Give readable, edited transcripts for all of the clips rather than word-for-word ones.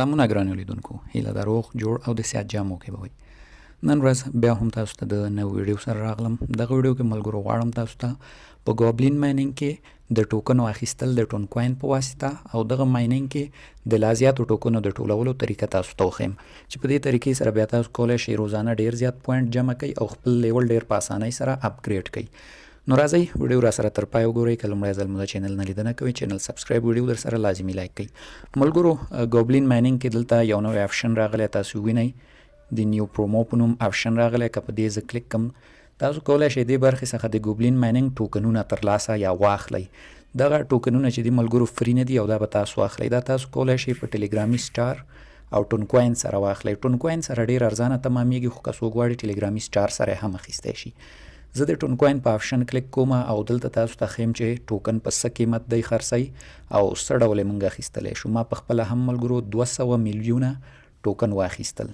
سلامونه ګرانو لیدونکو، هیله ده روغ جوړ او د صحت جامو کې به وئ. نن ورځ بیا هم تاسو ته د نوې ویډیو سره راغلم. دغه ویډیو کې ملګرو غواړم تاسو ته په ګوبلین مایننګ کې د ټوکنو اخیستل د ټون کوین په واسطه او دغه مایننګ کې د لا زیاتو ټوکنو د ټولولو طریقه تاسو ته وښیم چې په دې طریقې سره بیا تاسو کولی شئ روزانه ډیر زیات پوینټ جمع کړئ او خپل لیول ډیر په اسانۍ سره اپګریډ کړئ. نو راځئ ویډیو را سره تر پای وګورئ. که لومړی ځل مو د چینل نه لیدنه کوئ، چینل سبسکرایب، ویډیو در سره لازمي لایک کړئ. ملګرو ګوبلین مایننګ کې دلته یو نوی آپشن راغلی، تاسو وینئ د نیو پرومو په نوم آپشن راغلی. که په دې زه کلیک کړم، تاسو کولی شئ دې برخې څخه د ګوبلین مایننګ ټوکنونه ترلاسه یا واخلئ. دغه ټوکنونه چې دي ملګرو فری نه دي او دا به تاسو واخلئ. دا تاسو کولی شئ په ټیلیګرامي سټار او ټون کوین سره واخلئ. ټون کوین سره ډیر ارزانه تمامیږي، خو که څوک غواړي ټیلیګرامي سټار سره هم اخیستی شي. زه د ټون کوین په آپشن کلیک کوم او دلته تاسو ته ښیم چې ټوکن په څه قیمت دی خرڅئ او څه ډول یې موږ اخیستلی شو. ما په خپله هم ملګرو 200 میلیونه ټوکن واخیستل.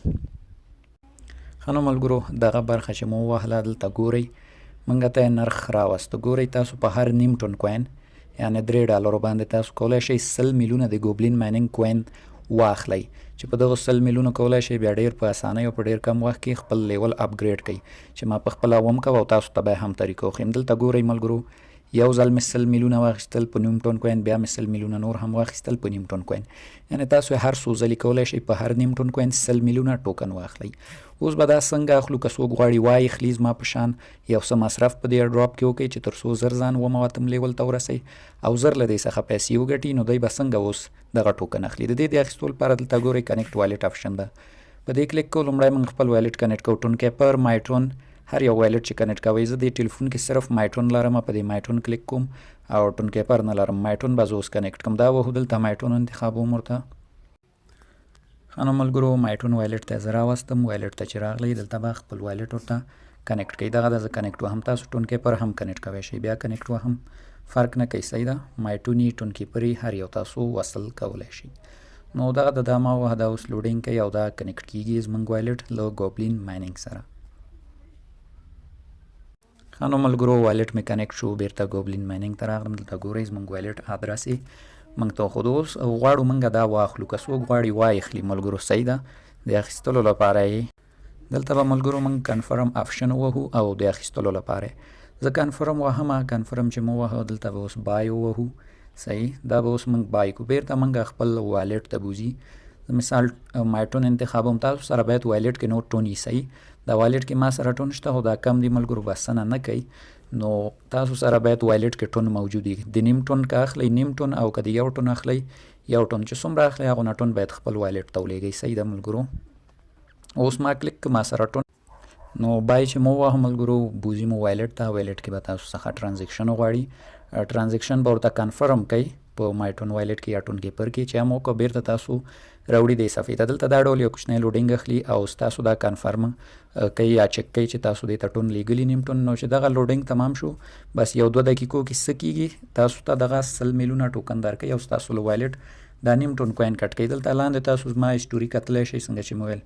ښه نو ملګرو دغه برخه چې مو ووهله دلته ګورئ، موږ ته یې نرخ راوسته. ګورئ تاسو په هر نیم ټون کوین یعنې $3 باندې تاسو کولی شئ 100 میلیونه د ګوبلین مایننګ کوین واخلئ چې په دغه 100 میلیونه کولی شئ بیا ډیر په اسانۍ او په ډیر کم وخت کې خپل لیول اپګریډ کړئ چې ما په خپله وم کوه او تاسو ته به هم طریقه وښیم. دلته ګورئ ملګرو یو ځل مې 100 میلیونه واخیستل په نیم ټون کوین، بیا مې 100 میلیونه نور هم واخیستل په نیم ټون کوین. یعنې تاسو هر څو ځلې کولی شئ په هر نیم ټون کوین 100 میلیونه ټوکن واخلئ. اوس به دا څنګه اخلو؟ که څوک غواړي واخلي زما په شان یو څه مصرف په دې ایرډراپ کې وکړي چې تر څو زر ځان ومواتم لیول ته ورسئ او زر له دې څخه پیسې وګټي، نو دی به څنګه اوس دغه ټوکن اخلي؟ د دې د اخیستو لپاره دلته ګورئ کنیکټ والټ آپشن ده، په دې کلیک کوو. لومړی موږ خپل والټ کنیکټ کوو. ټون کیپر، مایټون، هر یو والټ چې کنیکټ کوئ. زه د ټلیفون کې صرف مایټون لرم، په دې مایټون کلیک کوم او ټون کیپر نه لرم. مایټون به زه اوس کنیکټ کوم. دا وهو دلته مایټون انتخابوم ورته. ښه نو ملګرو مایټون والټ ته زه راوستم. والټ ته چې راغلی دلته به خپل والټ ورته کنیکټ کوئ. دغه د زه کنیکټ وهم، تاسو ټون کیپر هم کنیکټ کوی شئ. بیا کنیکټ وهم فرق نه کوي، صحیح ده. مایټوني ټون کیپري هر یو تاسو وصل کولی شئ. نو دغه د دا ما وه دا اوس لوډینګ کوي او دا کنیکټ کیږي زموږ والټ له ګوبلین مایننګ سره. ښه نو ملګرو والټ مې کنیکټ شو، بیرته ګوبلین مایننګ ته راغلم. دلته ګورئ زموږ والټ ادرس یې موږ ته وښود. اوس غواړو موږ دا واخلو. که څوک غواړي واخلي ملګرو، صحیح ده. د اخیستلو لپاره یې دلته به ملګرو موږ کنفرم آپشن ووهو او د اخیستلو لپاره زه کنفرم وهم. کنفرم چې مو ووهه دلته به اوس بای ووهو، صحیح. دا به اوس موږ بای کو. بیرته موږ خپل والټ ته بوځي. مثال مایټون انتخابوم. تاسو سره باید والټ کې نور ټون وي، صحیح. دا والټ کې ما سره ټون شته خو دا کم دی ملګرو، بسنه نه کوي. نو تاسو سره باید والټ کې ټون موجود وي. د نیم ټون که اخلئ نیم ټون، او که د یو ټون اخلئ یو ټون، چې څومره اخلئ هغونه ټون باید خپل والټ ته ولېږئ، صحیح ده ملګرو. اوس ما کلیک که ما سره ټون، نو بای چې مو ووهه ملګرو بوځي مو والټ ته. والټ کې به تاسو څخه ټرانزیکشن وغواړي. ټرانزیکشن به ورته کنفرم کوئ په مایټون والټ کې یا ټون کیپر کې چې هم وکړه. بیرته تاسو راوړي دې صفحې ته. دلته دا ډول یو کوچنی لوډینګ اخلي او ستاسو دا کنفرم کوي یا چک کوي چې تاسو دې ته ټون لیږلي نیم ټون. نو چې دغه لوډینګ تمام شو، بس یو 2 دقیقو کې څه کیږي، تاسو ته دغه 100 میلیونه ټوکن درکوي او ستاسو له والټ دا نیم ټون کوین کټ کوي. دلته لاندې تاسو زما هسټوري کتلی شئ. څنګه چې مې ویل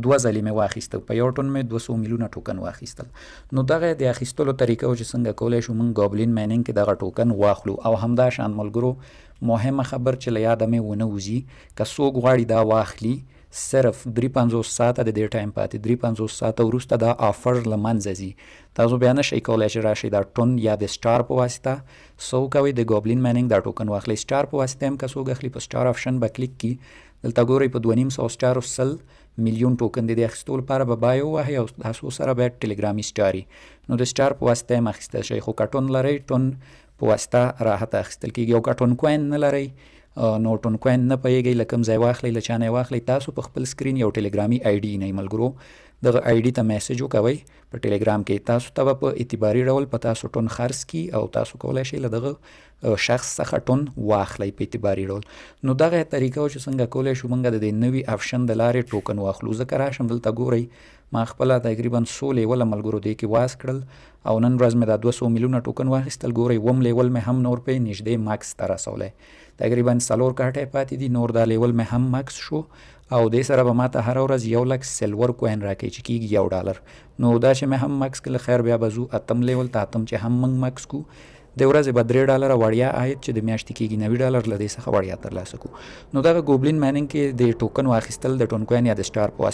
2 ځلې مې واخیسته، په یو ټون مې 200 میلیونه ټوکن واخیستل. نو دغه د اخیستلو طریقه و چې څنګه کولی شو موږ ګوبلین مایننګ کې دغه ټوکن واخلو. او همدا شان ملګرو مهمه خبر چې له یاده مې ونه وځي، که څوک غواړي دا واخلي صرف 53 ساعته د دې ټایم پاتې، 53 ساعته وروسته دا آفر له منځه ځي. تاسو بیا نه شئ کولی چې راشئ دا ټون یا د سټار په واسطه څه وکوئ، د ګوبلین مایننګ دا ټوکن واخلئ. سټار په واسطه هم که څوک اخلي، په سټار آپشن به کلیک کړي. دلته ګورئ په 2.5 سټارو 100 میلیون ټوکن د دې اخیستو لپاره به بای ووهئ او تاسو سره باید ټیلیګرامي سټار وي. نو د سټار په واسطه هم اخیستل شئ، خو که ټون لرئ ټون په واسطه راحت اخیستل کېږي. او که ټون کوین نه لرئ نو ټون کوین نه پوهېږئ له کوم ځای واخلئ، له چا نه یې واخلئ، تاسو په خپل سکرین یو ټیلیګرامي آی ډي نه ملګرو دغه آی ډي ته میسج وکوئ په ټیلیګرام کې. تاسو ته به په اعتباري ډول په تاسو ټون خرڅ کړي او تاسو کولی شئ له دغه شخص څخه ټون واخلئ په اعتباري ډول. نو دغه طریقه و چې څنګه کولی شو موږ د دې نوي آپشن د لارې ټوکن واخلو. ځکه راشم دلته ګورئ ما خپله تقریبا 100 لیوله ملګرو دې کې واس کړل او نن ورځ مې دا 200 میلیونه ټوکن واخیستل. ګورئ 1 لیول مې هم نور پې نږدې ماکس ته رسولی، تقریبا 4 کاټې پاتې دي، نور دا لیول مې هم ماکس شو او دې سره به ماته هره ورځ 1 لک سلور کوین راکوي چې کېږي $1. نو دا چې مې هم ماکس کړل، خیر بیا به ځو 8م لیول ته، 8م چې هم موږ ماکس کو د ورځې به $3 وړیا عاید چې د میاشتې کېږي $90 له دې څخه وړیا ترلاسه کړو. نو دغه ګوبلین مایننګ کې د ټوکن واخیستل د ټون کوین یا د سټار په واسطه